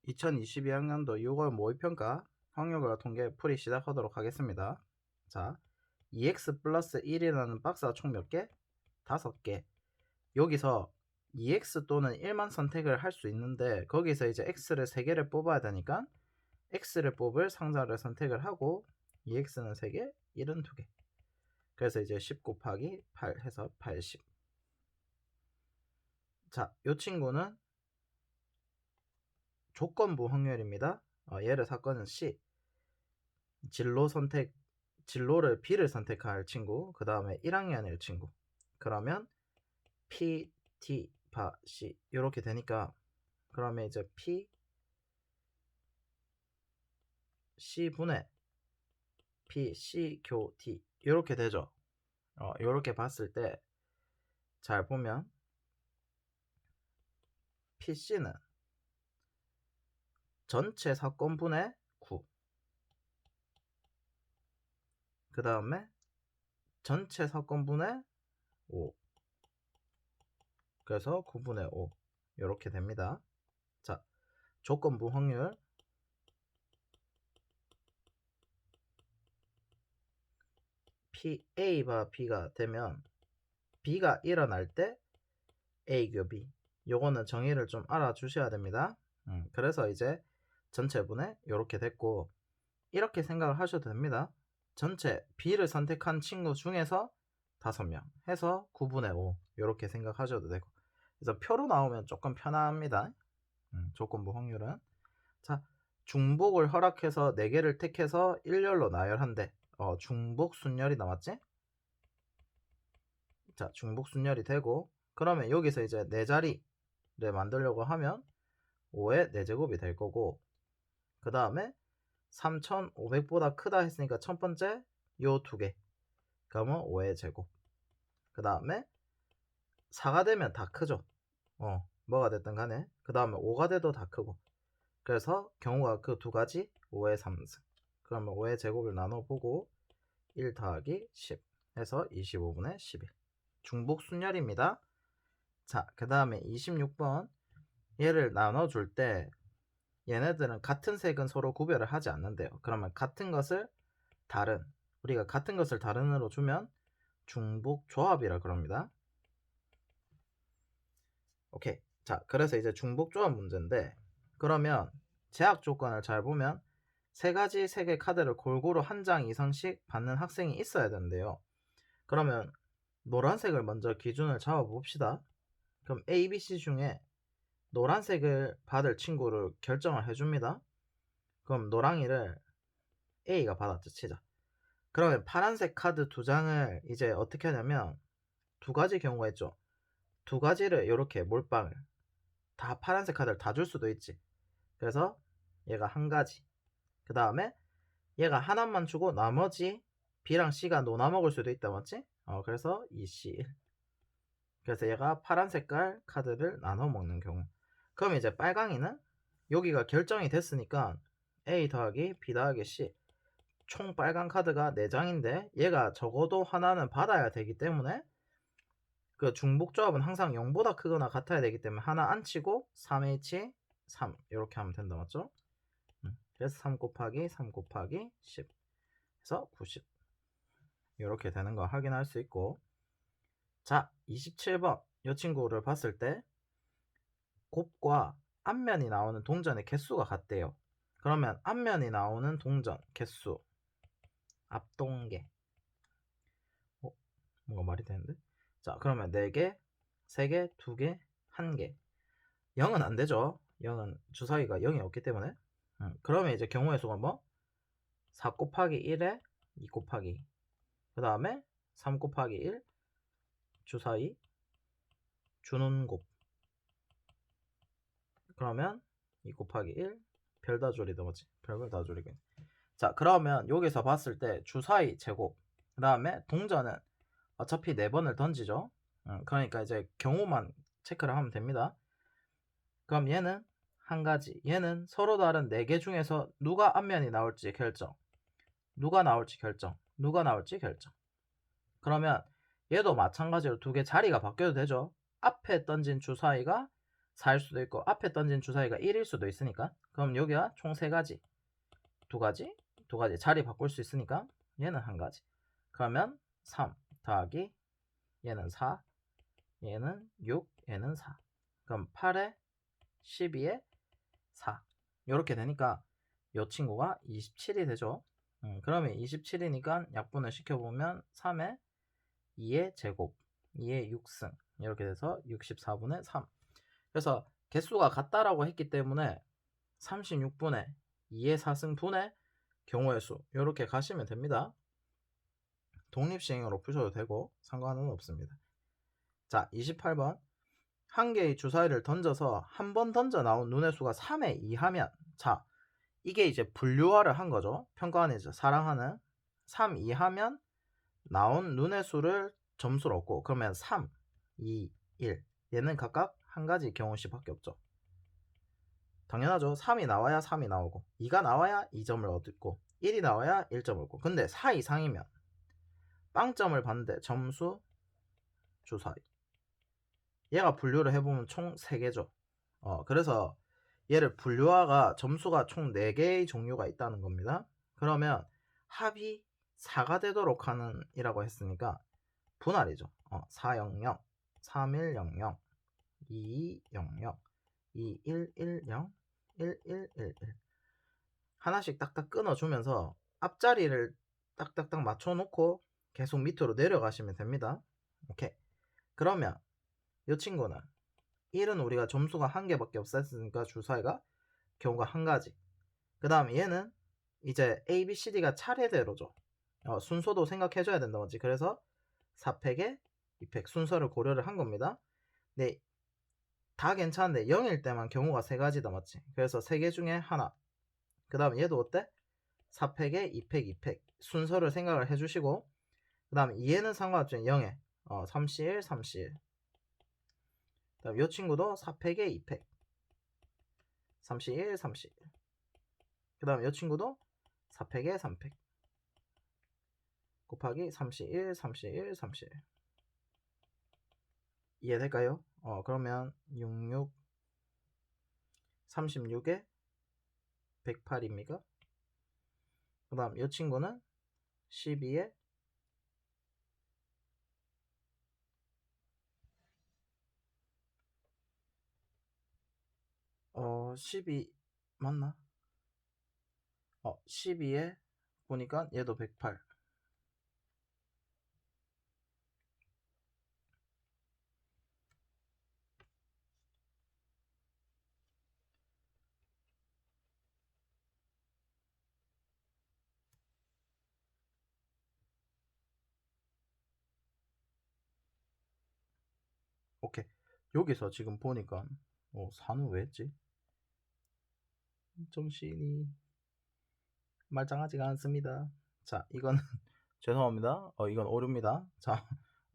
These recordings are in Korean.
2022학년도 6월 모의평가 확률과 통계 풀이 시작하도록 하겠습니다. 자, 2x 플러스 1이라는 박스가 총 몇 개? 5개. 여기서 2x 또는 1만 선택을 할 수 있는데 거기서 이제 x를 3개를 뽑아야 되니까 x를 뽑을 상자를 선택을 하고 2x는 3개, 1은 2개. 그래서 이제 10 곱하기 8 해서 80. 자, 이 친구는 조건부 확률입니다. 얘를 사건은 C. 진로를 B를 선택할 친구, 그 다음에 1학년일 친구. 그러면 P, T, 바, C 이렇게 되니까 그러면 이제 P, C분의 P, C, 교, D 이렇게 되죠. 이렇게 봤을 때 잘 보면 PC는 전체 사건분의 9, 그 다음에 전체 사건분의 5, 그래서 9분의 5 이렇게 됩니다. 자, 조건부 확률 A와 B가 되면 B가 일어날 때 A 곱이 요거는 정의를 좀 알아주셔야 됩니다. 그래서 이제 전체분의 이렇게 됐고 이렇게 생각을 하셔도 됩니다. 전체 B를 선택한 친구 중에서 5명 해서 9분의 5 이렇게 생각하셔도 되고, 그래서 표로 나오면 조금 편합니다. 조건부 확률은. 자, 중복을 허락해서 4개를 택해서 일렬로 나열한대. 중복 순열이 나왔지? 자, 중복 순열이 되고 그러면 여기서 이제 4자리를 만들려고 하면 5의 4제곱이 될 거고, 그 다음에 3500보다 크다 했으니까 첫 번째 요 2개 그러면 5의 제곱, 그 다음에 4가 되면 다 크죠. 뭐가 됐든 간에 그 다음에 5가 돼도 다 크고, 그래서 경우가 그 2가지 5의 3승. 그러면 5의 제곱을 나눠보고 1 더하기 10 해서 25분의 11 중복 순열입니다. 자, 그 다음에 26번 얘를 나눠줄 때 얘네들은 같은 색은 서로 구별을 하지 않는데요. 그러면 같은 것을 다른, 우리가 같은 것을 다른으로 주면 중복 조합이라 그럽니다. 오케이. 자, 그래서 이제 중복 조합 문제인데, 그러면 제약 조건을 잘 보면 3개 카드를 골고루 한 장 이상씩 받는 학생이 있어야 되는데요. 그러면 노란색을 먼저 기준을 잡아 봅시다. 그럼 A, B, C 중에 노란색을 받을 친구를 결정을 해줍니다. 그럼 노랑이를 A가 받았죠, 치자. 그러면 파란색 카드 2장을 이제 어떻게 하냐면 2가지 경우가 있죠. 2가지를 이렇게 몰빵을 다 파란색 카드를 다 줄 수도 있지. 그래서 얘가 1가지, 그 다음에 얘가 하나만 주고 나머지 B랑 C가 노나 먹을 수도 있다, 맞지? 그래서 2C1. 그래서 얘가 파란 색깔 카드를 나눠 먹는 경우. 그럼 이제 빨강이는 여기가 결정이 됐으니까 A 더하기 B 더하기 C 총 빨간 카드가 4장인데 얘가 적어도 하나는 받아야 되기 때문에 그 중복 조합은 항상 0보다 크거나 같아야 되기 때문에 하나 안 치고 3H 3 이렇게 하면 된다, 맞죠? 그래서 3 곱하기 3 곱하기 10 해서 90 이렇게 되는 거 확인할 수 있고, 자, 27번 이 친구를 봤을 때 곱과 앞면이 나오는 동전의 개수가 같대요. 그러면 앞면이 나오는 동전 개수 앞동계, 뭔가 말이 되는데? 자, 그러면 4개, 3개, 2개, 1개. 0은 안 되죠. 0은 주사위가 0이 없기 때문에. 그러면 이제 경우의 수가 뭐? 4 곱하기 1에 2 곱하기, 그 다음에 3 곱하기 1 주사위 주는 곱, 그러면 2 곱하기 1 별 다 줄이다, 맞지? 별걸 다 줄이고. 자, 그러면 여기서 봤을 때 주사위 제곱, 그 다음에 동전은 어차피 4번을 던지죠. 그러니까 이제 경우만 체크를 하면 됩니다. 그럼 얘는 1가지, 얘는 서로 다른 4개 중에서 누가 앞면이 나올지 결정, 누가 나올지 결정, 누가 나올지 결정. 그러면 얘도 마찬가지로 2개 자리가 바뀌어도 되죠. 앞에 던진 주사위가 4일 수도 있고 앞에 던진 주사위가 1일 수도 있으니까 그럼 여기가 총 3가지 2가지 2가지 자리 바꿀 수 있으니까 얘는 1가지 그러면 3 더하기 얘는 4 얘는 6 얘는 4 그럼 8에 12에 4 이렇게 되니까 이 친구가 27이 되죠. 그러면 27이니까 약분을 시켜보면 3에 2의 제곱 2의 6승 이렇게 돼서 64분의 3 그래서 개수가 같다라고 했기 때문에 36분의 2의 4승분의 경우의 수 이렇게 가시면 됩니다. 독립시행으로 푸셔도 되고 상관은 없습니다. 자 28번 한 개의 주사위를 던져서 한 번 던져 나온 눈의 수가 3에 이하면 자 이게 이제 분류화를 한 거죠. 평가원이 이제 사랑하는 3 이하면 나온 눈의 수를 점수를 얻고 그러면 3, 2, 1 얘는 각각 한 가지 경우씩밖에 없죠. 당연하죠. 3이 나와야 3이 나오고 2가 나와야 2점을 얻고 1이 나와야 1점을 얻고 근데 4 이상이면 빵점을 받는데 점수 주사위 얘가 분류를 해보면 총 3개죠. 그래서 얘를 분류화가 점수가 총 4개의 종류가 있다는 겁니다. 그러면 합이 4가 되도록 하는 이라고 했으니까 분할이죠. 400, 3100, 2200, 2110, 1111 하나씩 딱딱 끊어주면서 앞자리를 딱딱딱 맞춰놓고 계속 밑으로 내려가시면 됩니다. 오케이. 그러면 이 친구는 1은 우리가 점수가 1개밖에 없었으니까 주사위가 경우가 1가지. 그 다음에 얘는 이제 A, B, C, D가 차례대로죠. 순서도 생각해줘야 된다고 하지. 그래서 4팩에 2팩 순서를 고려를 한 겁니다. 네, 다 괜찮은데 0일 때만 경우가 3가지다 맞지? 그래서 3개 중에 하나. 그 다음에 얘도 어때? 4팩에 2팩, 2팩 순서를 생각을 해주시고 그 다음에 얘는 상관없죠. 0에 3C1, 3C1 그 다음 이 친구도 4팩에 2팩 3C1, 3C1 그 다음 이 친구도 4팩에 3팩 곱하기 3C1, 3C1, 3C1 이해될까요? 그러면 66 36에 108입니까? 그 다음 이 친구는 12에 12 맞나? 12에 보니까 얘도 108 오케이. 여기서 지금 보니까 4는 왜 했지? 정신이 말짱하지가 않습니다. 자 이건 죄송합니다. 이건 오류입니다. 자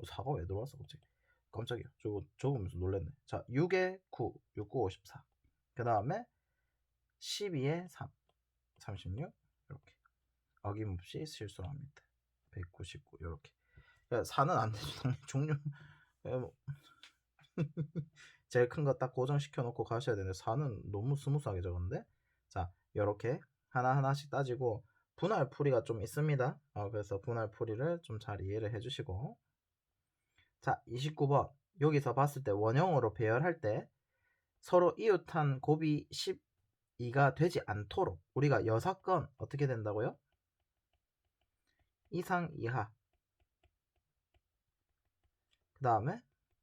4가 왜 들어왔어 갑자기? 깜짝이야. 저거 적으면서 놀랬네. 자 6에 9 6, 9, 54. 그 다음에 12에 3 36 이렇게 어김없이 실수를 합니다. 199 이렇게. 그러니까 4는 안 되죠. 종류 제일 큰 거 딱 고정시켜 놓고 가셔야 되는데 4는 너무 스무스하게 적었는데 자 이렇게 하나하나씩 따지고 분할풀이가 좀 있습니다. 그래서 분할풀이를 좀 잘 이해를 해주시고 자 29번 여기서 봤을 때 원형으로 배열할 때 서로 이웃한 곱이 12가 되지 않도록 우리가 6건 어떻게 된다고요? 이상 이하 그 다음에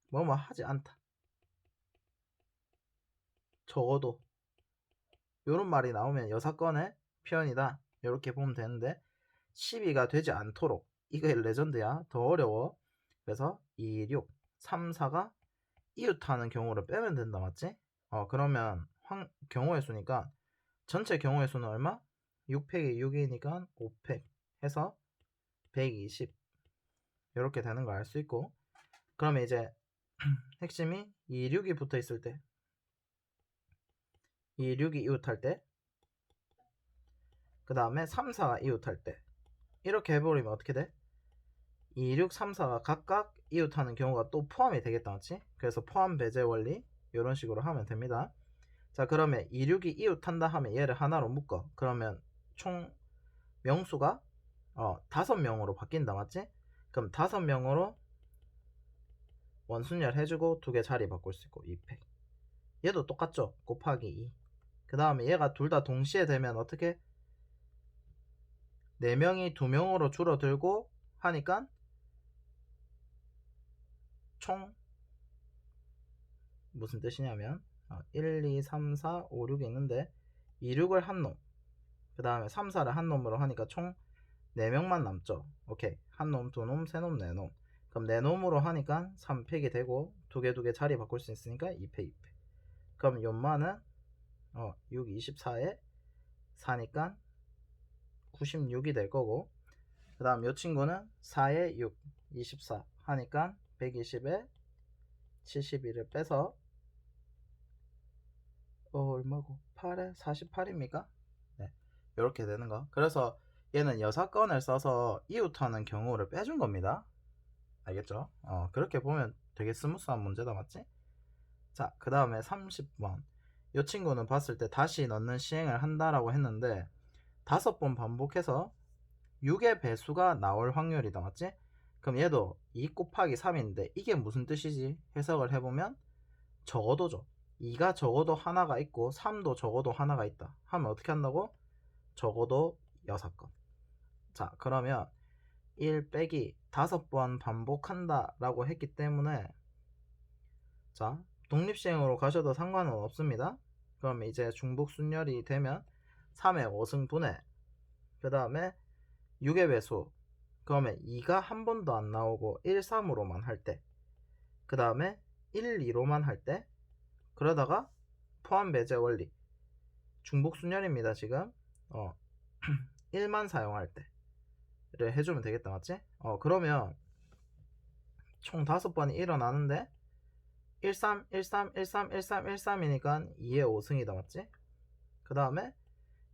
뭐뭐 하지 않다 적어도 요런 말이 나오면 6건의 표현이다 이렇게 보면 되는데 12가 되지 않도록 이거 레전드야. 더 어려워. 그래서 2, 6, 3, 4가 이웃하는 경우를 빼면 된다 맞지? 그러면 경우의 수니까 전체 경우의 수는 얼마? 6팩에 6이니까 5팩 해서 120 이렇게 되는 걸 알 수 있고 그러면 이제 핵심이 2, 6이 붙어 있을 때 2, 6이 이웃할 때 그 다음에 3, 4가 이웃할 때 이렇게 해버리면 어떻게 돼? 2, 6, 3, 4가 각각 이웃하는 경우가 또 포함이 되겠다 맞지? 그래서 포함 배제 원리 이런 식으로 하면 됩니다. 자, 그러면 26이 이웃한다 하면 얘를 하나로 묶어. 그러면 총 명수가 5명으로 바뀐다, 맞지? 그럼 5명으로 원순열 해주고 두 개 자리 바꿀 수 있고 2팩. 얘도 똑같죠? 곱하기 2. 그 다음에 얘가 둘 다 동시에 되면 어떻게? 4명이 2명으로 줄어들고 하니까 총 무슨 뜻이냐면 1, 2, 3, 4, 5, 6이 있는데 2, 6을 한 놈, 그 다음에 3, 4를 한 놈으로 하니까 총 4명만 남죠. 오케이. 한 놈, 두 놈, 세 놈, 네 놈. 그럼 4놈으로 하니까 3팩이 되고 두 개 자리 바꿀 수 있으니까 2팩, 2팩. 그럼 연마는 6, 24에 4니까 96이 될 거고, 그 다음 요 친구는 4에 6, 24 하니까 120에 72를 빼서 얼마고? 8에 48입니까? 네, 이렇게 되는 거. 그래서 얘는 여사건을 써서 이웃하는 경우를 빼준 겁니다. 알겠죠? 그렇게 보면 되게 스무스한 문제다, 맞지? 자, 그 다음에 30번. 이 친구는 봤을 때 다시 넣는 시행을 한다라고 했는데 5번 반복해서 6의 배수가 나올 확률이다, 맞지? 그럼 얘도 2 곱하기 3인데 이게 무슨 뜻이지? 해석을 해보면 적어도죠. 2가 적어도 하나가 있고 3도 적어도 하나가 있다 하면 어떻게 한다고? 적어도 6건. 자, 그러면 1 빼기 5번 반복한다 라고 했기 때문에 자, 독립시행으로 가셔도 상관은 없습니다. 그러면 이제 중복순열이 되면 3의 5승분해, 그 다음에 6의 배수, 그러면 2가 한 번도 안 나오고 1, 3으로만 할 때, 그 다음에 1, 2로만 할 때, 그러다가 포함 배제 원리 중복순열입니다. 지금 1만 사용할 때를 해주면 되겠다, 맞지? 그러면 총 5번이 일어나는데 13, 13, 13, 13, 13이니까 2의 5승이다, 맞지? 그 다음에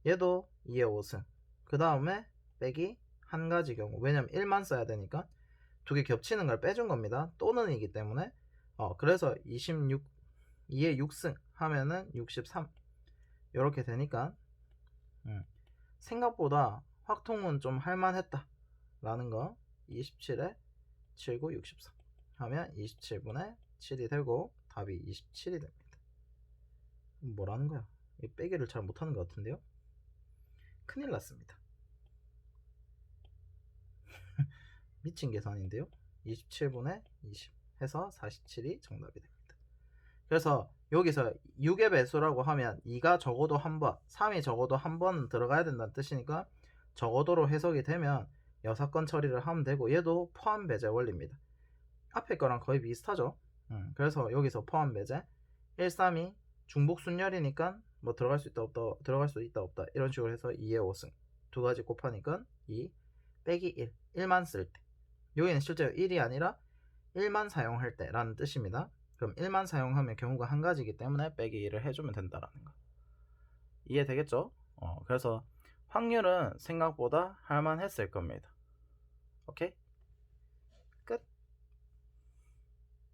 얘도 2의 5승, 그 다음에 빼기 한 가지 경우, 왜냐면 1만 써야 되니까 두 개 겹치는 걸 빼준 겁니다. 또는 이기 때문에 그래서 26, 2의 6승 하면은 63 이렇게 되니까 생각보다 확통은 좀 할만했다 라는 거. 27에 79, 63 하면 27분의 7이 되고 답이 27이 됩니다. 뭐라는 거야? 이 빼기를 잘 못하는 것 같은데요? 큰일 났습니다. 미친 계산인데요? 27분의 20 해서 47이 정답이 됩니다. 그래서 여기서 6의 배수라고 하면 2가 적어도 한 번, 3이 적어도 한 번 들어가야 된다는 뜻이니까 적어도로 해석이 되면 6건 처리를 하면 되고, 얘도 포함 배제 원리입니다. 앞에 거랑 거의 비슷하죠. 그래서 여기서 포함 배제 1, 3이 중복순열이니까 뭐 들어갈 수 있다 없다, 들어갈 수 있다 없다 이런 식으로 해서 2의 5승 두 가지 곱하니까 2 빼기 1, 1만 쓸 때, 여기는 실제로 1이 아니라 1만 사용할 때 라는 뜻입니다. 그럼 1만 사용하면 경우가 한 가지이기 때문에 빼기 1을 해주면 된다라는 거. 이해되겠죠? 그래서 확률은 생각보다 할만했을 겁니다. 오케이?